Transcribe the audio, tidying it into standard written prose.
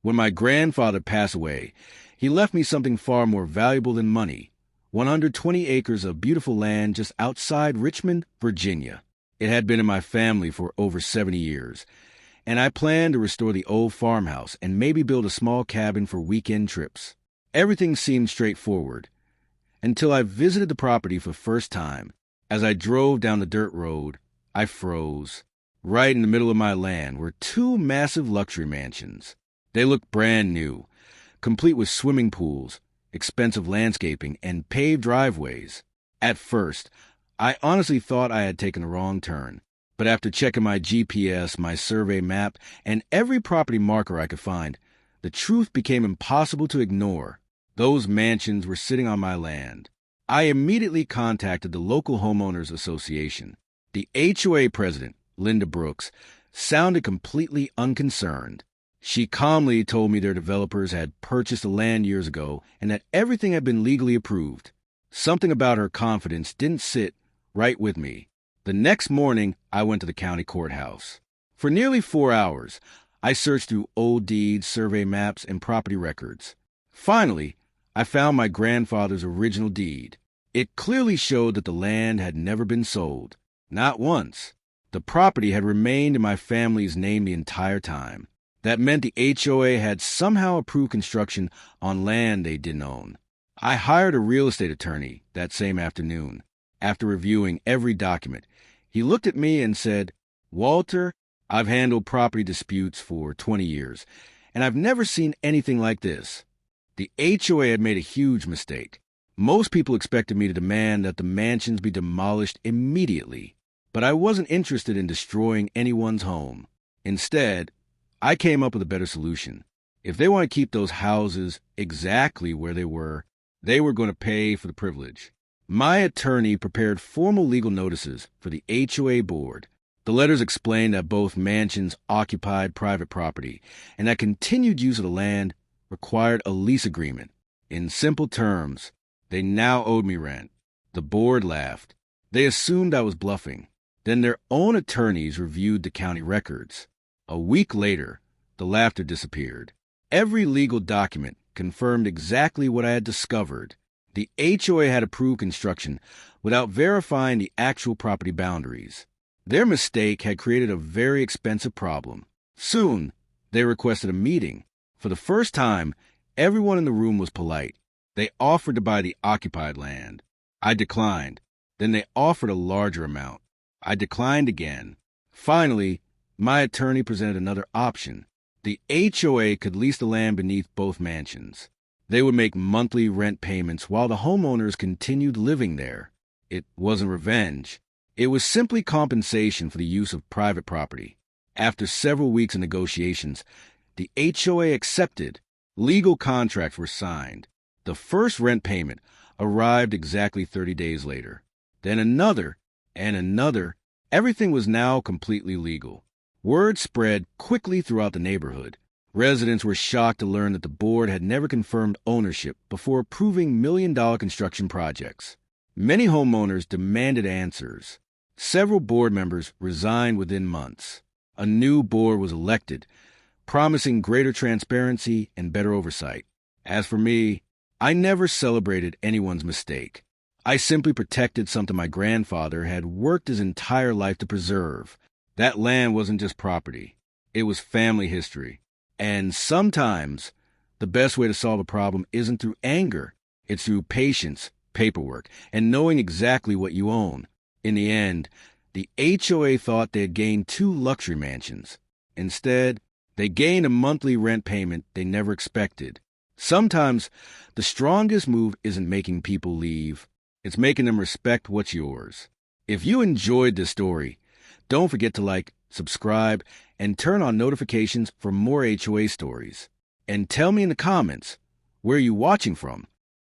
When my grandfather passed away, he left me something far more valuable than money: 120 acres of beautiful land just outside Richmond, Virginia. It had been in my family for over 70 years, and I planned to restore the old farmhouse and maybe build a small cabin for weekend trips. Everything seemed straightforward until I visited the property for the first time. As I drove down the dirt road, I froze. Right in the middle of my land were two massive luxury mansions. They looked brand new, complete with swimming pools, expensive landscaping, and paved driveways. At first, I honestly thought I had taken the wrong turn, but after checking my GPS, my survey map, and every property marker I could find, the truth became impossible to ignore. Those mansions were sitting on my land. I immediately contacted the local homeowners association. The HOA president, Linda Brooks, sounded completely unconcerned. She calmly told me their developers had purchased the land years ago and that everything had been legally approved. Something about her confidence didn't sit right with me. The next morning, I went to the county courthouse. For nearly 4 hours, I searched through old deeds, survey maps, and property records. Finally, I found my grandfather's original deed. It clearly showed that the land had never been sold. Not once. The property had remained in my family's name the entire time. That meant the HOA had somehow approved construction on land they didn't own. I hired a real estate attorney that same afternoon. After reviewing every document, he looked at me and said, "Walter, I've handled property disputes for 20 years, and I've never seen anything like this." The HOA had made a huge mistake. Most people expected me to demand that the mansions be demolished immediately, but I wasn't interested in destroying anyone's home. Instead, I came up with a better solution. If they want to keep those houses exactly where they were going to pay for the privilege. My attorney prepared formal legal notices for the HOA board. The letters explained that both mansions occupied private property and that continued use of the land required a lease agreement. In simple terms, they now owed me rent. The board laughed. They assumed I was bluffing. Then their own attorneys reviewed the county records. A week later, the laughter disappeared. Every legal document confirmed exactly what I had discovered. The HOA had approved construction without verifying the actual property boundaries. Their mistake had created a very expensive problem. Soon, they requested a meeting. For the first time, everyone in the room was polite. They offered to buy the occupied land. I declined. Then they offered a larger amount. I declined again. Finally, my attorney presented another option. The HOA could lease the land beneath both mansions. They would make monthly rent payments while the homeowners continued living there. It wasn't revenge. It was simply compensation for the use of private property. After several weeks of negotiations, the HOA accepted. Legal contracts were signed. The first rent payment arrived exactly 30 days later. Then another, and another. Everything was now completely legal. Word spread quickly throughout the neighborhood. Residents were shocked to learn that the board had never confirmed ownership before approving million-dollar construction projects. Many homeowners demanded answers. Several board members resigned within months. A new board was elected, promising greater transparency and better oversight. As for me, I never celebrated anyone's mistake. I simply protected something my grandfather had worked his entire life to preserve. That land wasn't just property. It was family history. And sometimes, the best way to solve a problem isn't through anger. It's through patience, paperwork, and knowing exactly what you own. In the end, the HOA thought they had gained 2 luxury mansions. Instead, they gained a monthly rent payment they never expected. Sometimes, the strongest move isn't making people leave. It's making them respect what's yours. If you enjoyed this story, don't forget to like, subscribe, and turn on notifications for more HOA stories. And tell me in the comments, where are you watching from?